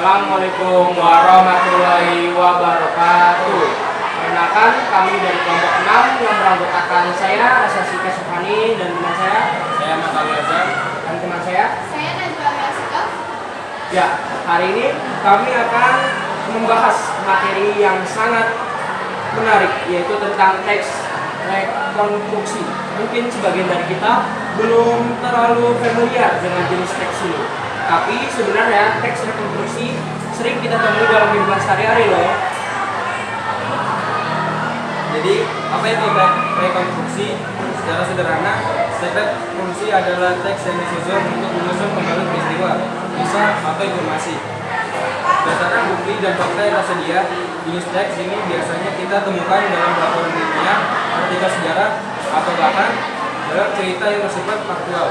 Assalamualaikum warahmatullahi wabarakatuh. Perkenalkan, kami dari kelompok 6 yang beranggotakan saya, Asasika Sufani, dan teman saya Matali Azam, dan teman saya Najwa Yasikov. Ya, hari ini kami akan membahas materi yang sangat menarik, yaitu tentang teks rekonstruksi. Mungkin sebagian dari kita belum terlalu familiar dengan jenis teks ini. Tapi sebenarnya teks rekonstruksi sering kita temui dalam kehidupan sehari-hari loh. Jadi, apa itu rekonstruksi? Secara sederhana, teks rekonstruksi adalah teks yang disusun untuk menyusun kembali peristiwa, kisah, atau informasi. Berdasarkan bukti dan fakta yang tersedia, jenis teks ini biasanya kita temukan dalam laporan ilmiah, artikel sejarah, atau bahkan dalam cerita yang bersifat faktual.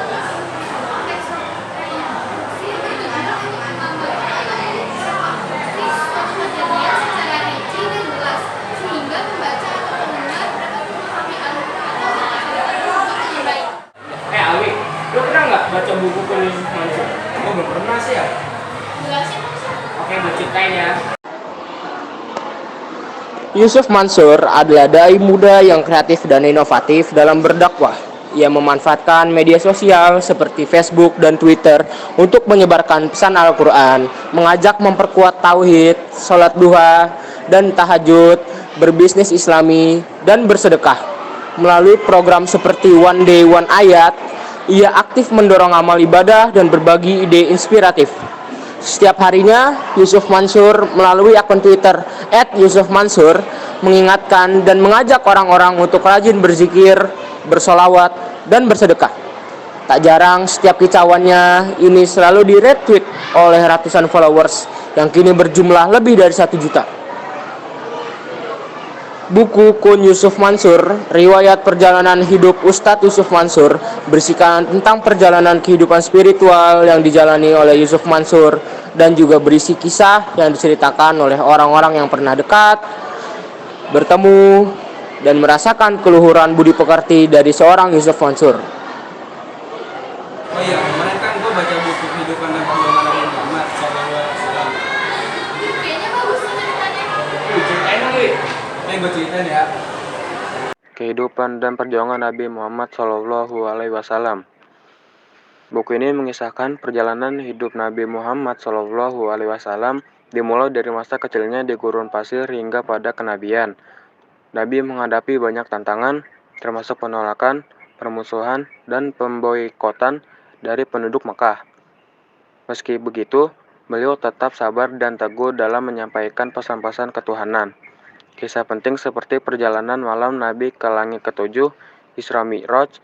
Alwi, lo pernah nggak baca buku Kun Yusuf Mansur? Oh, belum pernah sih ya? Oke, gue ceritain ya. Yusuf Mansur adalah dai muda yang kreatif dan inovatif dalam berdakwah. Ia memanfaatkan media sosial seperti Facebook dan Twitter untuk menyebarkan pesan Al-Quran, mengajak memperkuat tauhid, sholat duha, dan tahajud, berbisnis islami, dan bersedekah. Melalui program seperti One Day One Ayat, ia aktif mendorong amal ibadah dan berbagi ide inspiratif. Setiap harinya, Yusuf Mansur melalui akun Twitter @yusufmansur mengingatkan dan mengajak orang-orang untuk rajin berzikir, bersolawat, dan bersedekah. Tak jarang setiap kicauannya ini selalu di-retweet oleh ratusan followers yang kini berjumlah lebih dari 1 juta. Buku Kun Yusuf Mansur, riwayat perjalanan hidup Ustadz Yusuf Mansur, berisikan tentang perjalanan kehidupan spiritual yang dijalani oleh Yusuf Mansur dan juga berisi kisah yang diceritakan oleh orang-orang yang pernah dekat, bertemu, dan merasakan keluhuran budi pekerti dari seorang Yusuf Mansur. Oh iya, kemarin kan gue baca buku kehidupan dan perjuangan Nabi Muhammad SAW. Kayaknya bagus nih ceritanya. Ceritain lagi. Oke, gue ceritain ya. Kehidupan dan perjuangan Nabi Muhammad SAW. Buku ini mengisahkan perjalanan hidup Nabi Muhammad SAW dimulai dari masa kecilnya di gurun pasir hingga pada kenabian. Nabi menghadapi banyak tantangan, termasuk penolakan, permusuhan, dan pemboikotan dari penduduk Mekah. Meski begitu, beliau tetap sabar dan teguh dalam menyampaikan pesan-pesan ketuhanan. Kisah penting seperti perjalanan malam Nabi ke langit ketujuh, Isra Mi'raj,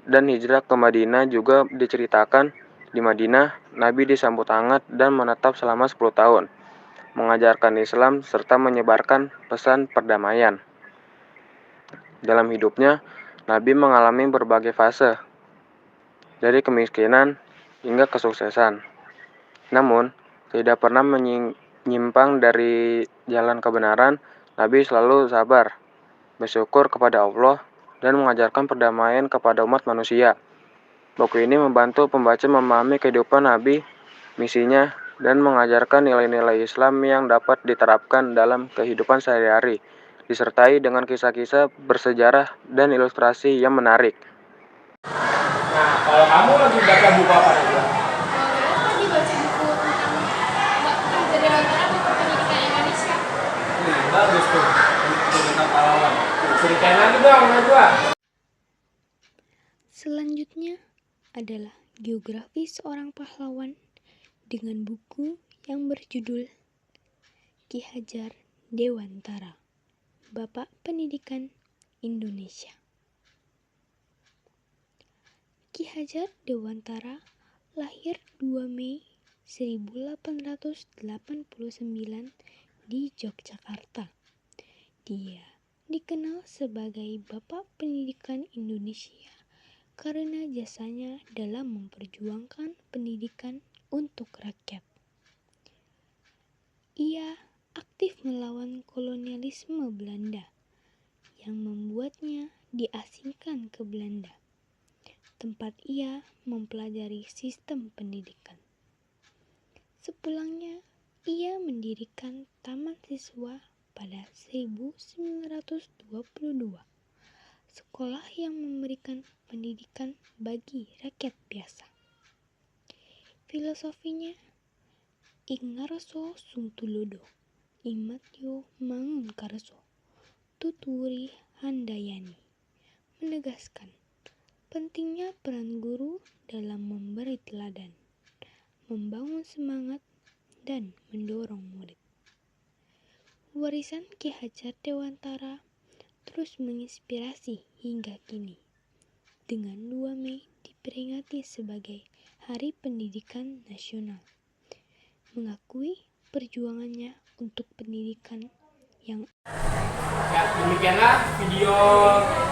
dan hijrah ke Madinah juga diceritakan. Di Madinah, Nabi disambut hangat dan menetap selama 10 tahun, mengajarkan Islam serta menyebarkan pesan perdamaian. Dalam hidupnya, Nabi mengalami berbagai fase, dari kemiskinan hingga kesuksesan. Namun, tidak pernah menyimpang dari jalan kebenaran. Nabi selalu sabar, bersyukur kepada Allah, dan mengajarkan perdamaian kepada umat manusia. Buku ini membantu pembaca memahami kehidupan Nabi, misinya, dan mengajarkan nilai-nilai Islam yang dapat diterapkan dalam kehidupan sehari-hari, disertai dengan kisah-kisah bersejarah dan ilustrasi yang menarik. Nah, kalau kamu lagi baca buku apa nih? Lagi baca buku tentang dari antara buku pendidikan Indonesia. Bagus tuh, tentang pahlawan. Ceritain lagi dong, Najwa. Selanjutnya adalah Geografi Seorang Pahlawan dengan buku yang berjudul Ki Hajar Dewantara, Bapak Pendidikan Indonesia. Ki Hajar Dewantara lahir 2 Mei 1889 di Yogyakarta. Dia dikenal sebagai Bapak Pendidikan Indonesia karena jasanya dalam memperjuangkan pendidikan untuk rakyat. Ia aktif melawan kolonialisme Belanda yang membuatnya diasingkan ke Belanda, tempat ia mempelajari sistem pendidikan. Sepulangnya, Ia mendirikan Taman Siswa pada 1922, sekolah yang memberikan pendidikan bagi rakyat biasa. Filosofinya, Ingarso sung tulodo, imatyo mangun karso, tuturi handayani, menegaskan pentingnya peran guru dalam memberi teladan, membangun semangat, dan mendorong murid. Warisan Ki Hajar Dewantara terus menginspirasi hingga kini, dengan 2 Mei diperingati sebagai Hari Pendidikan Nasional, mengakui perjuangannya untuk pendidikan yang Ya, demikianlah video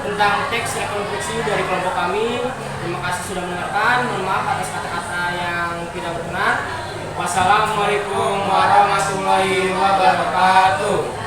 tentang teks rekonstruksi dari kelompok kami. Terima kasih sudah mendengarkan. Mohon maaf atas kata-kata yang tidak berkenan. Wassalamualaikum warahmatullahi wabarakatuh.